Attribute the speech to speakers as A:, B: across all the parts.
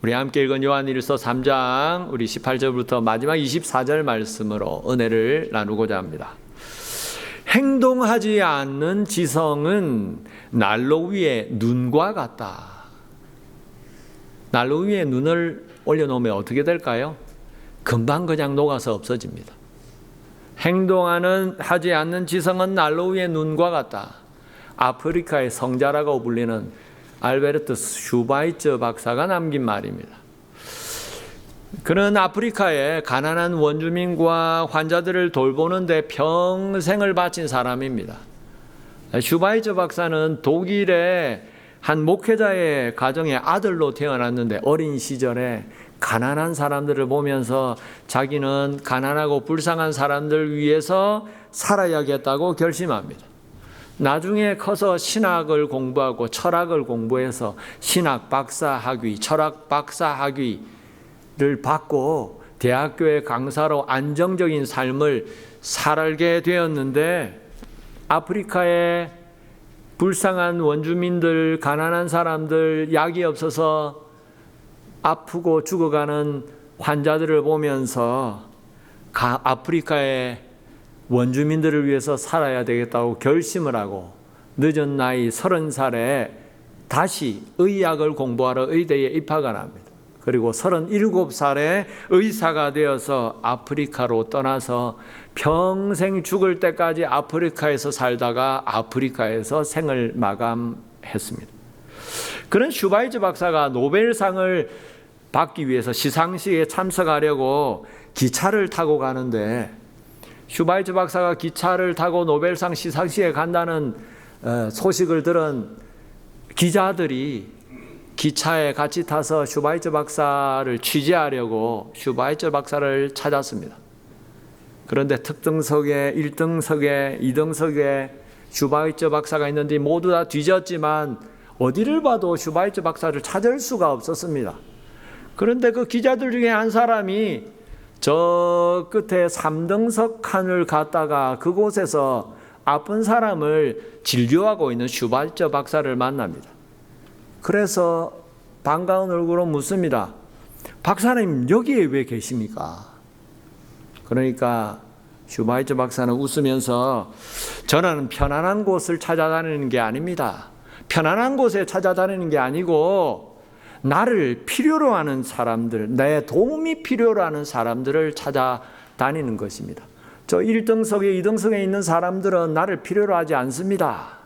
A: 우리 함께 읽은 요한일서 3장 우리 18절부터 마지막 24절 말씀으로 은혜를 나누고자 합니다. 행동하지 않는 지성은 난로 위에 눈과 같다. 난로 위에 눈을 올려놓으면 어떻게 될까요? 금방 그냥 녹아서 없어집니다. 행동하지 않는 지성은 난로 위에 눈과 같다. 아프리카의 성자라고 불리는 알베르트 슈바이처 박사가 남긴 말입니다. 그는 아프리카의 가난한 원주민과 환자들을 돌보는 데 평생을 바친 사람입니다. 슈바이처 박사는 독일의 한 목회자의 가정의 아들로 태어났는데 어린 시절에 가난한 사람들을 보면서 자기는 가난하고 불쌍한 사람들 위해서 살아야겠다고 결심합니다. 나중에 커서 신학을 공부하고 철학을 공부해서 신학 박사 학위, 철학 박사 학위를 받고 대학교의 강사로 안정적인 삶을 살게 되었는데 아프리카의 불쌍한 원주민들, 가난한 사람들, 약이 없어서 아프고 죽어가는 환자들을 보면서 아프리카의 원주민들을 위해서 살아야 되겠다고 결심을 하고 늦은 나이 30살에 다시 의학을 공부하러 의대에 입학을 합니다. 그리고 37살에 의사가 되어서 아프리카로 떠나서 평생 죽을 때까지 아프리카에서 살다가 아프리카에서 생을 마감했습니다. 그런 슈바이처 박사가 노벨상을 받기 위해서 시상식에 참석하려고 기차를 타고 가는데 슈바이처 박사가 기차를 타고 노벨상 시상식에 간다는 소식을 들은 기자들이 기차에 같이 타서 슈바이처 박사를 취재하려고 슈바이처 박사를 찾았습니다. 그런데 특등석에 1등석에 2등석에 슈바이처 박사가 있는데 모두 다 뒤졌지만 어디를 봐도 슈바이처 박사를 찾을 수가 없었습니다. 그런데 그 기자들 중에 한 사람이 저 끝에 3등석 칸을 갔다가 그곳에서 아픈 사람을 진료하고 있는 슈바이처 박사를 만납니다. 그래서 반가운 얼굴로 묻습니다. 박사님 여기에 왜 계십니까? 그러니까 슈바이처 박사는 웃으면서 저는 편안한 곳을 찾아다니는 게 아닙니다. 편안한 곳에 찾아다니는 게 아니고 나를 필요로 하는 사람들, 내 도움이 필요로 하는 사람들을 찾아다니는 것입니다. 저 1등석에 2등석에 있는 사람들은 나를 필요로 하지 않습니다.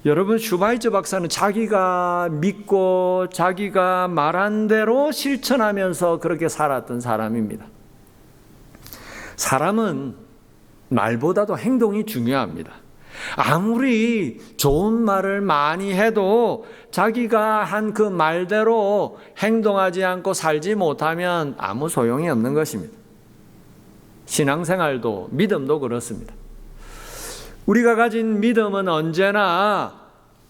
A: 여러분, 슈바이처 박사는 자기가 믿고 자기가 말한 대로 실천하면서 그렇게 살았던 사람입니다. 사람은 말보다도 행동이 중요합니다. 아무리 좋은 말을 많이 해도 자기가 한 그 말대로 행동하지 않고 살지 못하면 아무 소용이 없는 것입니다. 신앙생활도 믿음도 그렇습니다. 우리가 가진 믿음은 언제나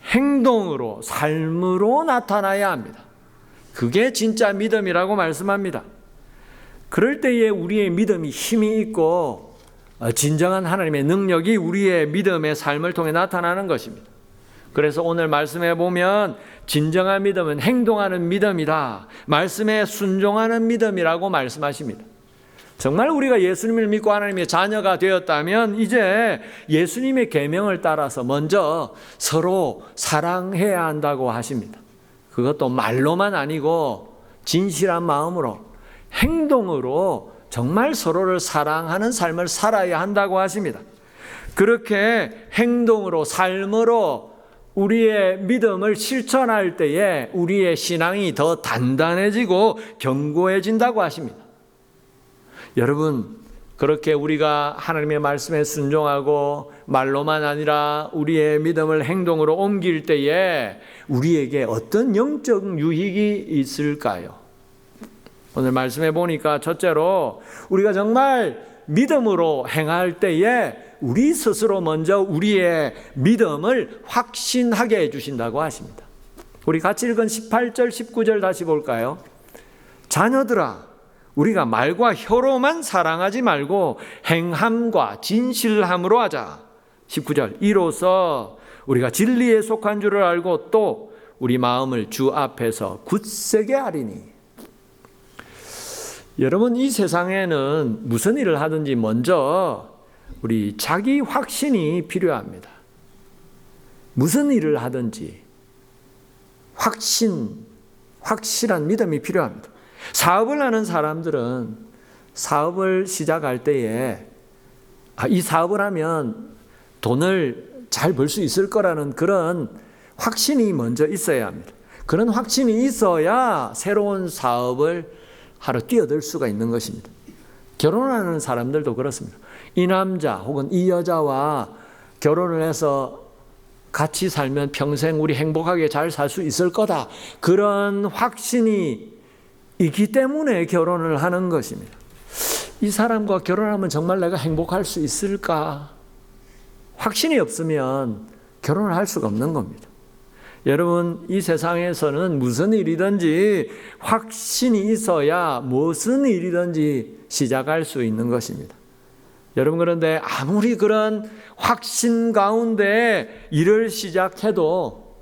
A: 행동으로, 삶으로 나타나야 합니다. 그게 진짜 믿음이라고 말씀합니다. 그럴 때에 우리의 믿음이 힘이 있고 진정한 하나님의 능력이 우리의 믿음의 삶을 통해 나타나는 것입니다. 그래서 오늘 말씀해 보면 진정한 믿음은 행동하는 믿음이다. 말씀에 순종하는 믿음이라고 말씀하십니다. 정말 우리가 예수님을 믿고 하나님의 자녀가 되었다면 이제 예수님의 계명을 따라서 먼저 서로 사랑해야 한다고 하십니다. 그것도 말로만 아니고 진실한 마음으로 행동으로 정말 서로를 사랑하는 삶을 살아야 한다고 하십니다. 그렇게 행동으로 삶으로 우리의 믿음을 실천할 때에 우리의 신앙이 더 단단해지고 견고해진다고 하십니다. 여러분, 그렇게 우리가 하나님의 말씀에 순종하고 말로만 아니라 우리의 믿음을 행동으로 옮길 때에 우리에게 어떤 영적 유익이 있을까요? 오늘 말씀해 보니까 첫째로 우리가 정말 믿음으로 행할 때에 우리 스스로 먼저 우리의 믿음을 확신하게 해주신다고 하십니다. 우리 같이 읽은 18절 19절 다시 볼까요? 자녀들아, 우리가 말과 혀로만 사랑하지 말고 행함과 진실함으로 하자. 19절, 이로써 우리가 진리에 속한 줄을 알고 또 우리 마음을 주 앞에서 굳세게 하리니. 여러분, 이 세상에는 무슨 일을 하든지 먼저 우리 자기 확신이 필요합니다. 무슨 일을 하든지 확실한 믿음이 필요합니다. 사업을 하는 사람들은 사업을 시작할 때에 이 사업을 하면 돈을 잘 벌 수 있을 거라는 그런 확신이 먼저 있어야 합니다. 그런 확신이 있어야 새로운 사업을 하러 뛰어들 수가 있는 것입니다. 결혼하는 사람들도 그렇습니다. 이 남자 혹은 이 여자와 결혼을 해서 같이 살면 평생 우리 행복하게 잘 살 수 있을 거다. 그런 확신이 있기 때문에 결혼을 하는 것입니다. 이 사람과 결혼하면 정말 내가 행복할 수 있을까? 확신이 없으면 결혼을 할 수가 없는 겁니다. 여러분, 이 세상에서는 무슨 일이든지 확신이 있어야 무슨 일이든지 시작할 수 있는 것입니다. 여러분, 그런데 아무리 그런 확신 가운데 일을 시작해도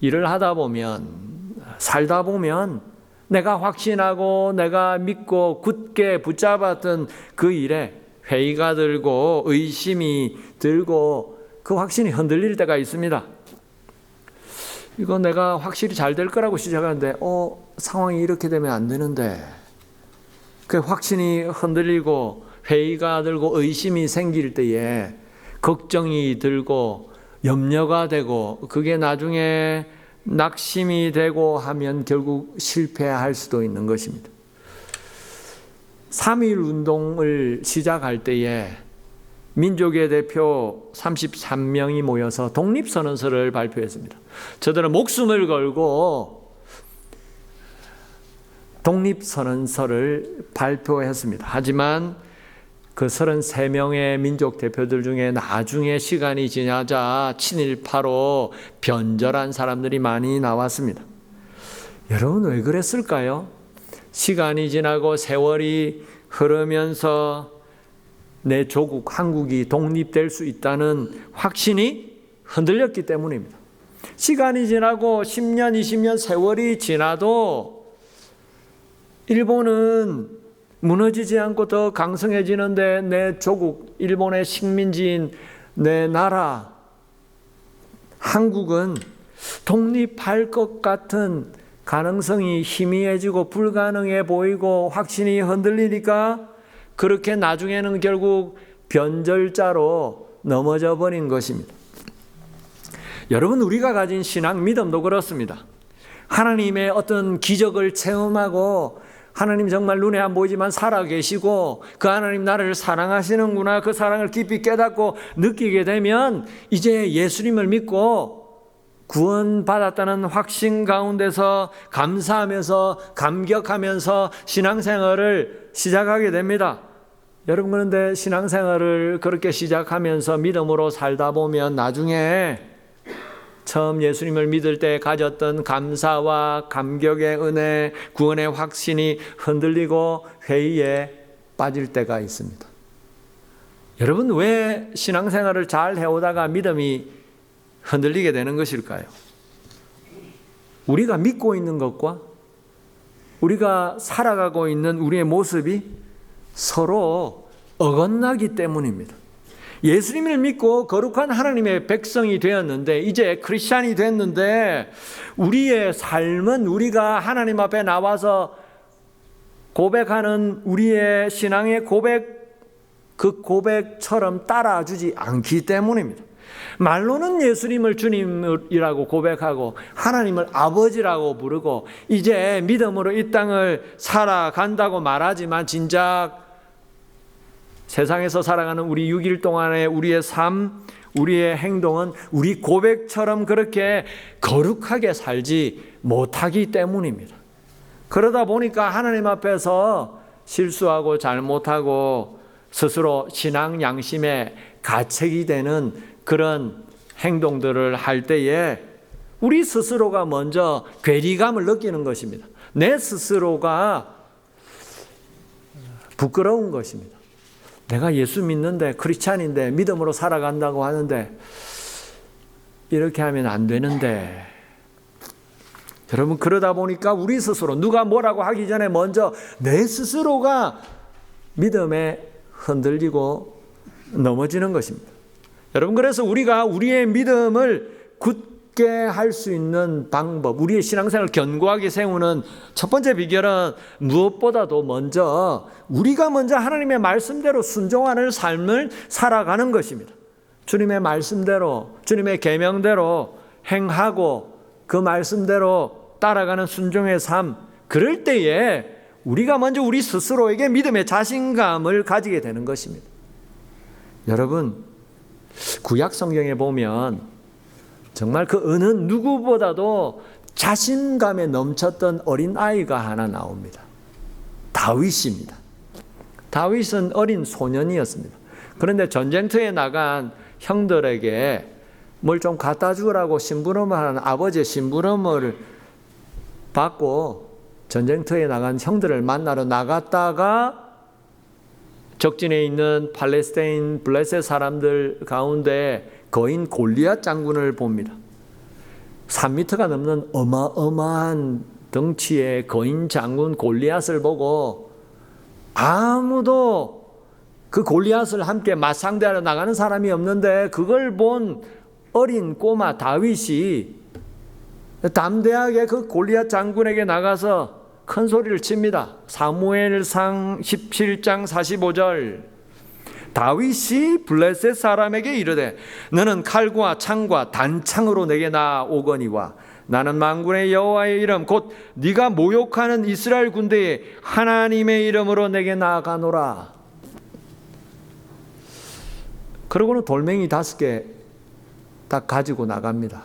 A: 일을 하다 보면, 살다 보면 내가 확신하고 내가 믿고 굳게 붙잡았던 그 일에 회의가 들고 의심이 들고 그 확신이 흔들릴 때가 있습니다. 이거 내가 확실히 잘 될 거라고 시작하는데 상황이 이렇게 되면 안 되는데, 그 확신이 흔들리고 회의가 들고 의심이 생길 때에 걱정이 들고 염려가 되고 그게 나중에 낙심이 되고 하면 결국 실패할 수도 있는 것입니다. 3.1 운동을 시작할 때에 민족의 대표 33명이 모여서 독립선언서를 발표했습니다. 저들은 목숨을 걸고 독립선언서를 발표했습니다. 하지만 그 33명의 민족 대표들 중에 나중에 시간이 지나자 친일파로 변절한 사람들이 많이 나왔습니다. 여러분, 왜 그랬을까요? 시간이 지나고 세월이 흐르면서 내 조국 한국이 독립될 수 있다는 확신이 흔들렸기 때문입니다. 시간이 지나고 10년, 20년 세월이 지나도 일본은 무너지지 않고 더 강성해지는데 내 조국, 일본의 식민지인 내 나라 한국은 독립할 것 같은 가능성이 희미해지고 불가능해 보이고 확신이 흔들리니까 그렇게 나중에는 결국 변절자로 넘어져 버린 것입니다. 여러분, 우리가 가진 신앙 믿음도 그렇습니다. 하나님의 어떤 기적을 체험하고 하나님 정말 눈에 안 보이지만 살아계시고 그 하나님 나를 사랑하시는구나, 그 사랑을 깊이 깨닫고 느끼게 되면 이제 예수님을 믿고 구원받았다는 확신 가운데서 감사하면서 감격하면서 신앙생활을 시작하게 됩니다. 여러분, 그런데 신앙생활을 그렇게 시작하면서 믿음으로 살다 보면 나중에 처음 예수님을 믿을 때 가졌던 감사와 감격의 은혜, 구원의 확신이 흔들리고 회의에 빠질 때가 있습니다. 여러분, 왜 신앙생활을 잘 해오다가 믿음이 흔들리게 되는 것일까요? 우리가 믿고 있는 것과 우리가 살아가고 있는 우리의 모습이 서로 어긋나기 때문입니다. 예수님을 믿고 거룩한 하나님의 백성이 되었는데, 이제 크리스찬이 됐는데 우리의 삶은 우리가 하나님 앞에 나와서 고백하는 우리의 신앙의 고백, 그 고백처럼 따라주지 않기 때문입니다. 말로는 예수님을 주님이라고 고백하고 하나님을 아버지라고 부르고 이제 믿음으로 이 땅을 살아간다고 말하지만 진작 세상에서 살아가는 우리 6일 동안의 우리의 삶, 우리의 행동은 우리 고백처럼 그렇게 거룩하게 살지 못하기 때문입니다. 그러다 보니까 하나님 앞에서 실수하고 잘못하고 스스로 신앙 양심에 가책이 되는 그런 행동들을 할 때에 우리 스스로가 먼저 괴리감을 느끼는 것입니다. 내 스스로가 부끄러운 것입니다. 내가 예수 믿는데, 크리스찬인데, 믿음으로 살아간다고 하는데 이렇게 하면 안 되는데, 여러분, 그러다 보니까 우리 스스로 누가 뭐라고 하기 전에 먼저 내 스스로가 믿음에 흔들리고 넘어지는 것입니다. 여러분, 그래서 우리가 우리의 믿음을 굳게 할 수 있는 방법, 우리의 신앙생활을 견고하게 세우는 첫 번째 비결은 무엇보다도 우리가 먼저 하나님의 말씀대로 순종하는 삶을 살아가는 것입니다. 주님의 말씀대로, 주님의 계명대로 행하고 그 말씀대로 따라가는 순종의 삶, 그럴 때에 우리가 먼저 우리 스스로에게 믿음의 자신감을 가지게 되는 것입니다. 여러분, 구약 성경에 보면 정말 그 어느 누구보다도 자신감에 넘쳤던 어린 아이가 하나 나옵니다. 다윗입니다. 다윗은 어린 소년이었습니다. 그런데 전쟁터에 나간 형들에게 뭘 좀 갖다 주라고 심부름을 하는 아버지의 심부름을 받고 전쟁터에 나간 형들을 만나러 나갔다가 적진에 있는 팔레스타인 블레셋 사람들 가운데 거인 골리앗 장군을 봅니다. 3m가 넘는 어마어마한 덩치의 거인 장군 골리앗을 보고 아무도 그 골리앗을 함께 맞상대하러 나가는 사람이 없는데 그걸 본 어린 꼬마 다윗이 담대하게 그 골리앗 장군에게 나가서 큰 소리를 칩니다. 사무엘상 17장 45절. 다윗이 블레셋 사람에게 이르되 너는 칼과 창과 단창으로 내게 나오거니와 나는 만군의 여호와의 이름 곧 네가 모욕하는 이스라엘 군대의 하나님의 이름으로 내게 나아가노라. 그러고는 돌멩이 5개 딱 가지고 나갑니다.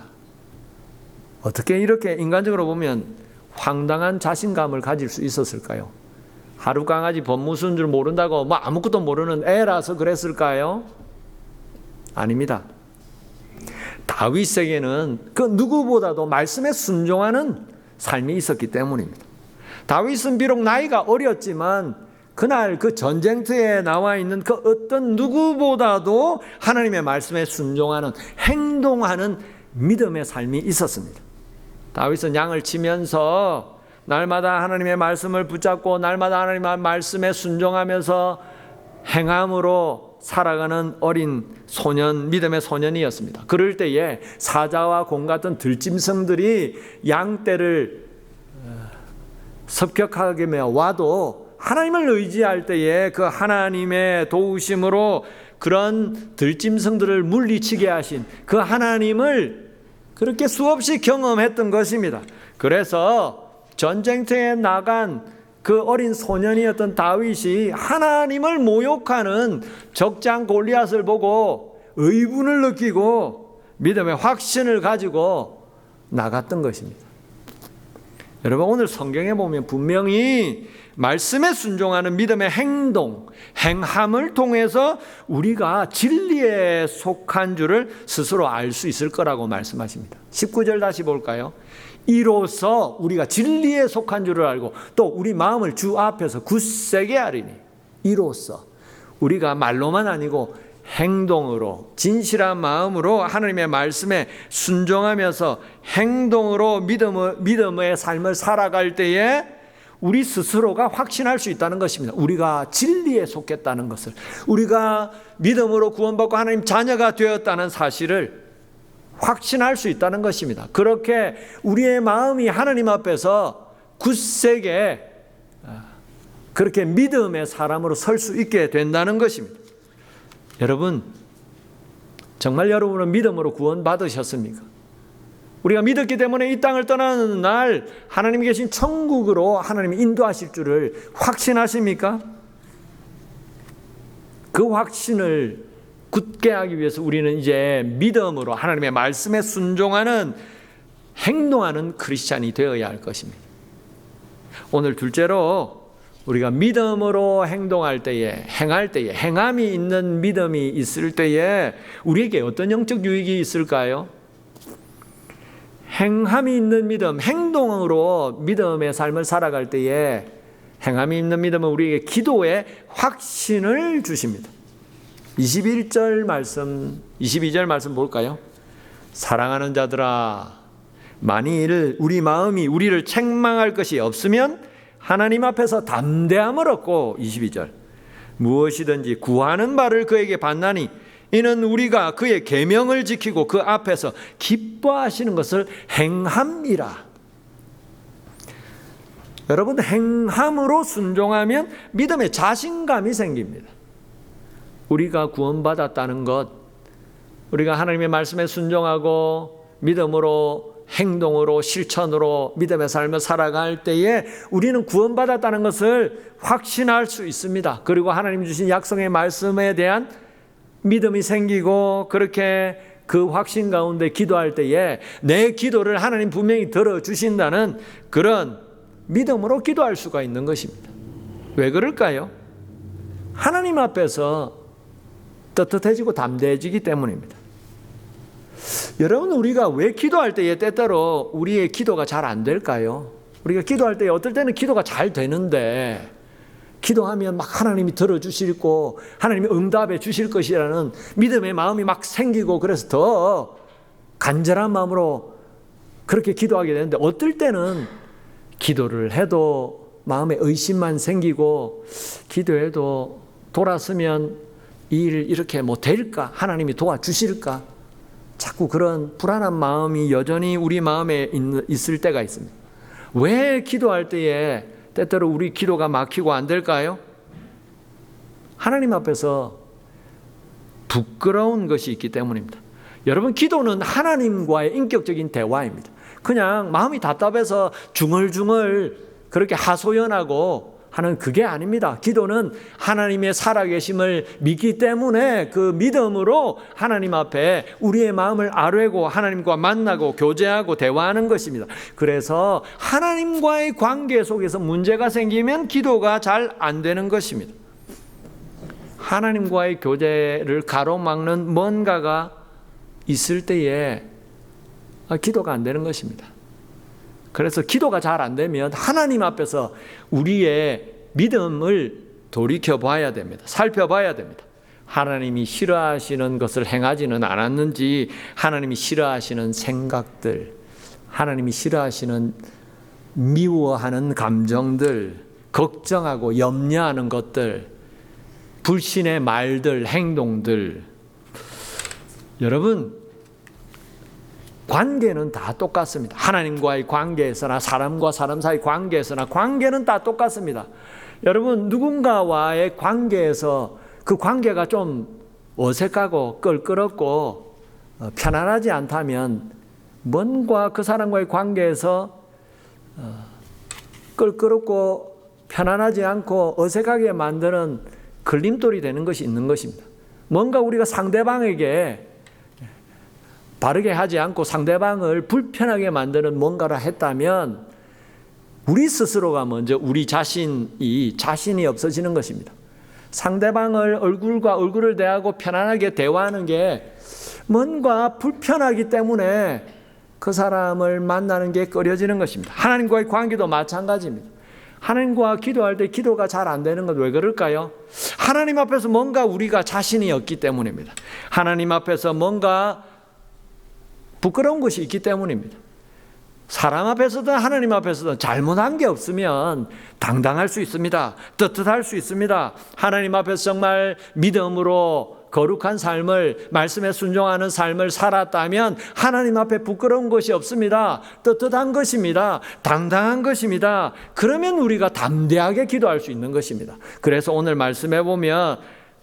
A: 어떻게 이렇게 인간적으로 보면 황당한 자신감을 가질 수 있었을까요? 하루 강아지 법 무슨 줄 모른다고 아무것도 모르는 애라서 그랬을까요? 아닙니다. 다윗에게는 그 누구보다도 말씀에 순종하는 삶이 있었기 때문입니다. 다윗은 비록 나이가 어렸지만 그날 그 전쟁터에 나와 있는 그 어떤 누구보다도 하나님의 말씀에 순종하는, 행동하는 믿음의 삶이 있었습니다. 다윗은 양을 치면서 날마다 하나님의 말씀을 붙잡고 날마다 하나님의 말씀에 순종하면서 행함으로 살아가는 어린 소년, 믿음의 소년이었습니다. 그럴 때에 사자와 공 같은 들짐승들이 양떼를 습격하게 와도 하나님을 의지할 때에 그 하나님의 도우심으로 그런 들짐승들을 물리치게 하신 그 하나님을 그렇게 수없이 경험했던 것입니다. 그래서 전쟁터에 나간 그 어린 소년이었던 다윗이 하나님을 모욕하는 적장 골리앗을 보고 의분을 느끼고 믿음의 확신을 가지고 나갔던 것입니다. 여러분, 오늘 성경에 보면 분명히 말씀에 순종하는 믿음의 행동, 행함을 통해서 우리가 진리에 속한 줄을 스스로 알 수 있을 거라고 말씀하십니다. 19절 다시 볼까요? 이로써 우리가 진리에 속한 줄을 알고 또 우리 마음을 주 앞에서 굳세게 하리니, 이로써 우리가 말로만 아니고 행동으로, 진실한 마음으로 하나님의 말씀에 순종하면서 행동으로 믿음의 삶을 살아갈 때에 우리 스스로가 확신할 수 있다는 것입니다. 우리가 진리에 속했다는 것을, 우리가 믿음으로 구원받고 하나님 자녀가 되었다는 사실을 확신할 수 있다는 것입니다. 그렇게 우리의 마음이 하나님 앞에서 굳세게 그렇게 믿음의 사람으로 설 수 있게 된다는 것입니다. 여러분, 정말 여러분은 믿음으로 구원받으셨습니까? 우리가 믿었기 때문에 이 땅을 떠나는 날 하나님이 계신 천국으로 하나님이 인도하실 줄을 확신하십니까? 그 확신을 굳게 하기 위해서 우리는 이제 믿음으로 하나님의 말씀에 순종하는, 행동하는 크리스찬이 되어야 할 것입니다. 오늘 둘째로 우리가 믿음으로 행동할 때에, 행할 때에, 행함이 있는 믿음이 있을 때에 우리에게 어떤 영적 유익이 있을까요? 행함이 있는 믿음, 행동으로 믿음의 삶을 살아갈 때에 행함이 있는 믿음은 우리에게 기도의 확신을 주십니다. 22절 말씀 볼까요? 사랑하는 자들아, 만일 우리 마음이 우리를 책망할 것이 없으면 하나님 앞에서 담대함을 얻고 22절 무엇이든지 구하는 바를 그에게 받나니 이는 우리가 그의 계명을 지키고 그 앞에서 기뻐하시는 것을 행함이라. 여러분, 행함으로 순종하면 믿음의 자신감이 생깁니다. 우리가 구원받았다는 것, 우리가 하나님의 말씀에 순종하고 믿음으로 행동으로 실천으로 믿음의 삶을 살아갈 때에 우리는 구원받았다는 것을 확신할 수 있습니다. 그리고 하나님 주신 약속의 말씀에 대한 믿음이 생기고 그렇게 그 확신 가운데 기도할 때에 내 기도를 하나님 분명히 들어주신다는 그런 믿음으로 기도할 수가 있는 것입니다. 왜 그럴까요? 하나님 앞에서 떳떳해지고 담대해지기 때문입니다. 여러분, 우리가 왜 기도할 때에 때때로 우리의 기도가 잘 안 될까요? 우리가 기도할 때 어떨 때는 기도가 잘 되는데 기도하면 막 하나님이 들어주시고 하나님이 응답해 주실 것이라는 믿음의 마음이 막 생기고 그래서 더 간절한 마음으로 그렇게 기도하게 되는데 어떨 때는 기도를 해도 마음에 의심만 생기고 기도해도 돌아서면 이 일 이렇게 뭐 될까? 하나님이 도와주실까? 자꾸 그런 불안한 마음이 여전히 우리 마음에 있을 때가 있습니다. 왜 기도할 때에 때때로 우리 기도가 막히고 안 될까요? 하나님 앞에서 부끄러운 것이 있기 때문입니다. 여러분, 기도는 하나님과의 인격적인 대화입니다. 그냥 마음이 답답해서 중얼중얼 그렇게 하소연하고 하는 그게 아닙니다. 기도는 하나님의 살아계심을 믿기 때문에 그 믿음으로 하나님 앞에 우리의 마음을 아뢰고 하나님과 만나고 교제하고 대화하는 것입니다. 그래서 하나님과의 관계 속에서 문제가 생기면 기도가 잘 안 되는 것입니다. 하나님과의 교제를 가로막는 뭔가가 있을 때에 기도가 안 되는 것입니다. 그래서 기도가 잘 안 되면 하나님 앞에서 우리의 믿음을 돌이켜봐야 됩니다. 살펴봐야 됩니다. 하나님이 싫어하시는 것을 행하지는 않았는지, 하나님이 싫어하시는 생각들, 하나님이 싫어하시는 미워하는 감정들, 걱정하고 염려하는 것들, 불신의 말들, 행동들. 여러분, 관계는 다 똑같습니다. 하나님과의 관계에서나 사람과 사람 사이 관계에서나 관계는 다 똑같습니다. 여러분, 누군가와의 관계에서 그 관계가 좀 어색하고 껄끄럽고 편안하지 않다면 뭔가 그 사람과의 관계에서 껄끄럽고 편안하지 않고 어색하게 만드는 걸림돌이 되는 것이 있는 것입니다. 뭔가 우리가 상대방에게 바르게 하지 않고 상대방을 불편하게 만드는 뭔가를 했다면 우리 스스로가 먼저 우리 자신이 없어지는 것입니다. 상대방을 얼굴과 얼굴을 대하고 편안하게 대화하는 게 뭔가 불편하기 때문에 그 사람을 만나는 게 꺼려지는 것입니다. 하나님과의 관계도 마찬가지입니다. 하나님과 기도할 때 기도가 잘 안 되는 건 왜 그럴까요? 하나님 앞에서 뭔가 우리가 자신이 없기 때문입니다. 하나님 앞에서 뭔가 부끄러운 것이 있기 때문입니다. 사람 앞에서든 하나님 앞에서든 잘못한 게 없으면 당당할 수 있습니다. 떳떳할 수 있습니다. 하나님 앞에서 정말 믿음으로 거룩한 삶을, 말씀에 순종하는 삶을 살았다면 하나님 앞에 부끄러운 것이 없습니다. 떳떳한 것입니다. 당당한 것입니다. 그러면 우리가 담대하게 기도할 수 있는 것입니다. 그래서 오늘 말씀해 보면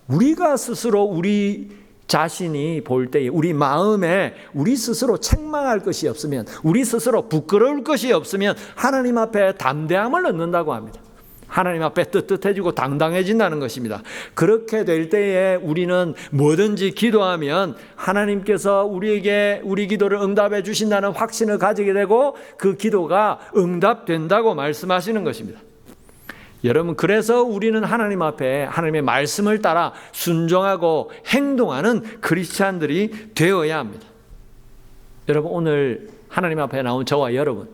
A: 우리가 스스로 우리 자신이 볼 때에 우리 마음에 우리 스스로 책망할 것이 없으면, 우리 스스로 부끄러울 것이 없으면 하나님 앞에 담대함을 얻는다고 합니다. 하나님 앞에 떳떳해지고 당당해진다는 것입니다. 그렇게 될 때에 우리는 뭐든지 기도하면 하나님께서 우리에게 우리 기도를 응답해 주신다는 확신을 가지게 되고 그 기도가 응답된다고 말씀하시는 것입니다. 여러분, 그래서 우리는 하나님 앞에 하나님의 말씀을 따라 순종하고 행동하는 크리스찬들이 되어야 합니다. 여러분, 오늘 하나님 앞에 나온 저와 여러분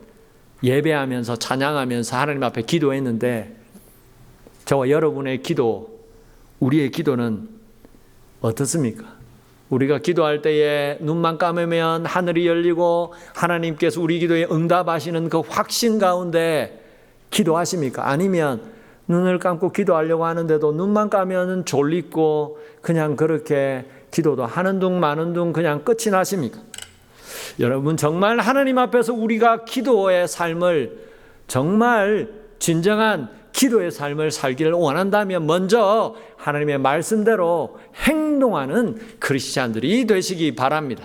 A: 예배하면서 찬양하면서 하나님 앞에 기도했는데 저와 여러분의 기도, 우리의 기도는 어떻습니까? 우리가 기도할 때에 눈만 감으면 하늘이 열리고 하나님께서 우리 기도에 응답하시는 그 확신 가운데 기도하십니까? 아니면 눈을 감고 기도하려고 하는데도 눈만 감으면 졸리고 그냥 그렇게 기도도 하는 둥 마는 둥 그냥 끝이 나십니까? 여러분, 정말 하나님 앞에서 우리가 기도의 삶을, 정말 진정한 기도의 삶을 살기를 원한다면 먼저 하나님의 말씀대로 행동하는 크리스찬들이 되시기 바랍니다.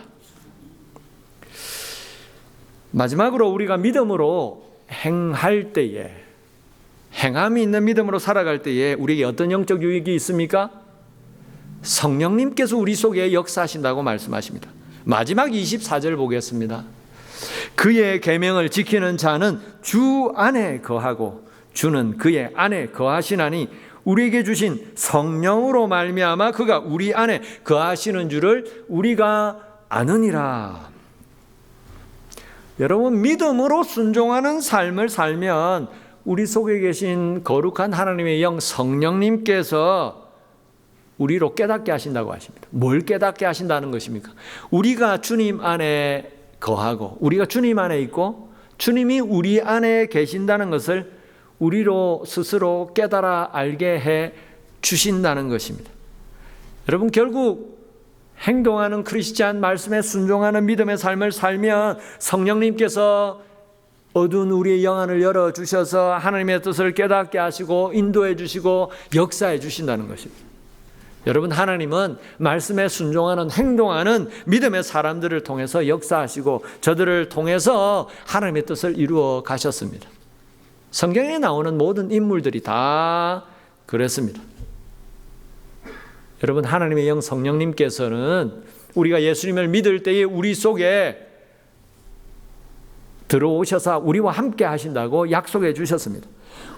A: 마지막으로 우리가 믿음으로 행할 때에, 행함이 있는 믿음으로 살아갈 때에 우리에게 어떤 영적 유익이 있습니까? 성령님께서 우리 속에 역사하신다고 말씀하십니다. 마지막 24절 보겠습니다. 그의 계명을 지키는 자는 주 안에 거하고 주는 그의 안에 거하시나니 우리에게 주신 성령으로 말미암아 그가 우리 안에 거하시는 줄을 우리가 아느니라. 여러분, 믿음으로 순종하는 삶을 살면 우리 속에 계신 거룩한 하나님의 영 성령님께서 우리로 깨닫게 하신다고 하십니다. 뭘 깨닫게 하신다는 것입니까? 우리가 주님 안에 거하고 우리가 주님 안에 있고 주님이 우리 안에 계신다는 것을 우리로 스스로 깨달아 알게 해 주신다는 것입니다. 여러분, 결국 행동하는 크리스찬 말씀에 순종하는 믿음의 삶을 살면 성령님께서 어두운 우리의 영안을 열어주셔서 하나님의 뜻을 깨닫게 하시고 인도해 주시고 역사해 주신다는 것입니다. 여러분, 하나님은 말씀에 순종하는 행동하는 믿음의 사람들을 통해서 역사하시고 저들을 통해서 하나님의 뜻을 이루어 가셨습니다. 성경에 나오는 모든 인물들이 다 그랬습니다. 여러분, 하나님의 영 성령님께서는 우리가 예수님을 믿을 때에 우리 속에 들어오셔서 우리와 함께 하신다고 약속해 주셨습니다.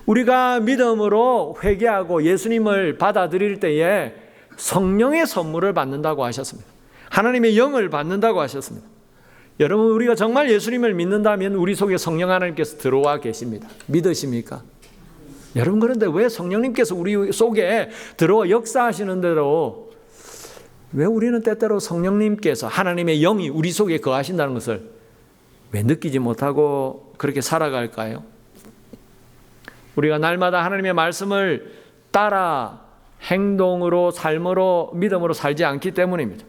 A: 우리가 믿음으로 회개하고 예수님을 받아들일 때에 성령의 선물을 받는다고 하셨습니다. 하나님의 영을 받는다고 하셨습니다. 여러분, 우리가 정말 예수님을 믿는다면 우리 속에 성령 하나님께서 들어와 계십니다. 믿으십니까? 여러분, 그런데 왜 성령님께서 우리 속에 들어와 역사하시는 대로 왜 우리는 때때로 성령님께서 하나님의 영이 우리 속에 거하신다는 것을 왜 느끼지 못하고 그렇게 살아갈까요? 우리가 날마다 하나님의 말씀을 따라 행동으로, 삶으로, 믿음으로 살지 않기 때문입니다.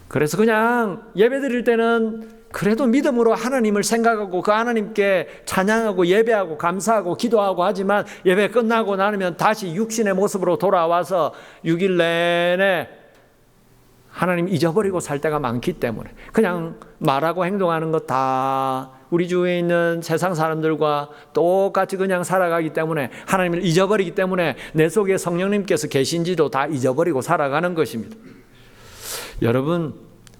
A: 그래서 그냥 예배 드릴 때는 그래도 믿음으로 하나님을 생각하고 그 하나님께 찬양하고 예배하고 감사하고 기도하고 하지만 예배 끝나고 나면 다시 육신의 모습으로 돌아와서 6일 내내 하나님 잊어버리고 살 때가 많기 때문에 그냥 말하고 행동하는 것 다 우리 주위에 있는 세상 사람들과 똑같이 그냥 살아가기 때문에 하나님을 잊어버리기 때문에 내 속에 성령님께서 계신지도 다 잊어버리고 살아가는 것입니다. 여러분,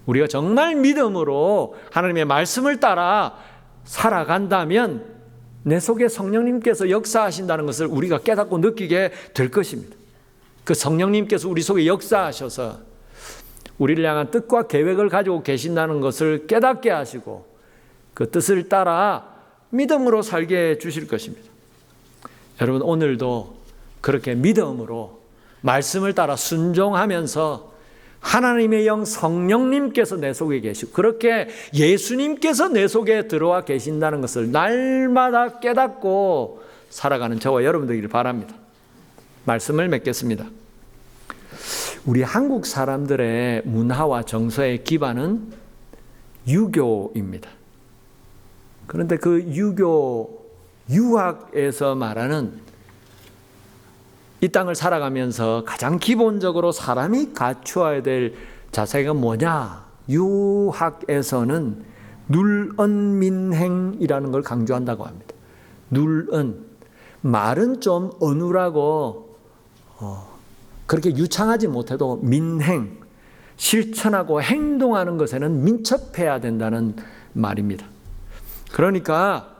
A: 우리가 정말 믿음으로 하나님의 말씀을 따라 살아간다면 내 속에 성령님께서 역사하신다는 것을 우리가 깨닫고 느끼게 될 것입니다. 그 성령님께서 우리 속에 역사하셔서 우리를 향한 뜻과 계획을 가지고 계신다는 것을 깨닫게 하시고 그 뜻을 따라 믿음으로 살게 해 주실 것입니다. 여러분, 오늘도 그렇게 믿음으로 말씀을 따라 순종하면서 하나님의 영 성령님께서 내 속에 계시고 그렇게 예수님께서 내 속에 들어와 계신다는 것을 날마다 깨닫고 살아가는 저와 여러분들이길 바랍니다. 말씀을 맺겠습니다. 우리 한국 사람들의 문화와 정서의 기반은 유교입니다. 그런데 그 유교, 유학에서 말하는 이 땅을 살아가면서 가장 기본적으로 사람이 갖추어야 될 자세가 뭐냐? 유학에서는 눌언민행이라는 걸 강조한다고 합니다. 눌언. 말은 좀 어눌하고 그렇게 유창하지 못해도 민행, 실천하고 행동하는 것에는 민첩해야 된다는 말입니다. 그러니까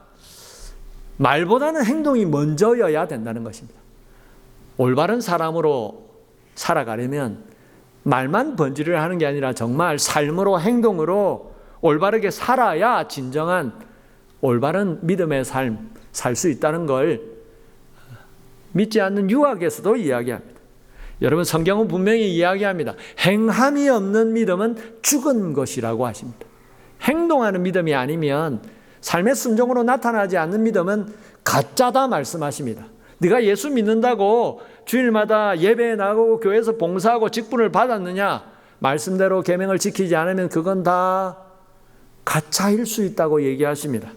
A: 말보다는 행동이 먼저여야 된다는 것입니다. 올바른 사람으로 살아가려면 말만 번지를 하는 게 아니라 정말 삶으로 행동으로 올바르게 살아야 진정한 올바른 믿음의 삶 살 수 있다는 걸 믿지 않는 유학에서도 이야기합니다. 여러분, 성경은 분명히 이야기합니다. 행함이 없는 믿음은 죽은 것이라고 하십니다. 행동하는 믿음이 아니면, 삶의 순종으로 나타나지 않는 믿음은 가짜다 말씀하십니다. 네가 예수 믿는다고 주일마다 예배에 나가고 교회에서 봉사하고 직분을 받았느냐? 말씀대로 계명을 지키지 않으면 그건 다 가짜일 수 있다고 얘기하십니다.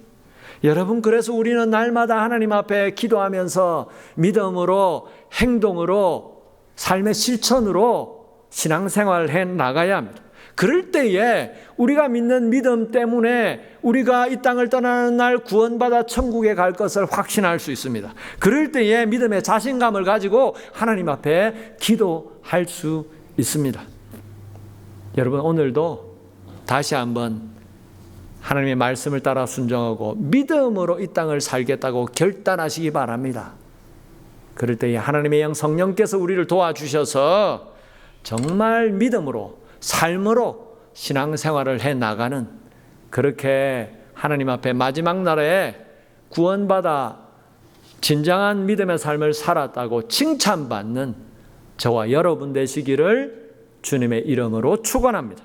A: 여러분, 그래서 우리는 날마다 하나님 앞에 기도하면서 믿음으로, 행동으로, 삶의 실천으로 신앙생활을 해 나가야 합니다. 그럴 때에 우리가 믿는 믿음 때문에 우리가 이 땅을 떠나는 날 구원받아 천국에 갈 것을 확신할 수 있습니다. 그럴 때에 믿음의 자신감을 가지고 하나님 앞에 기도할 수 있습니다. 여러분, 오늘도 다시 한번 하나님의 말씀을 따라 순종하고 믿음으로 이 땅을 살겠다고 결단하시기 바랍니다. 그럴 때에 하나님의 영 성령께서 우리를 도와주셔서 정말 믿음으로, 삶으로 신앙생활을 해 나가는, 그렇게 하나님 앞에 마지막 날에 구원받아 진정한 믿음의 삶을 살았다고 칭찬받는 저와 여러분 되시기를 주님의 이름으로 축원합니다.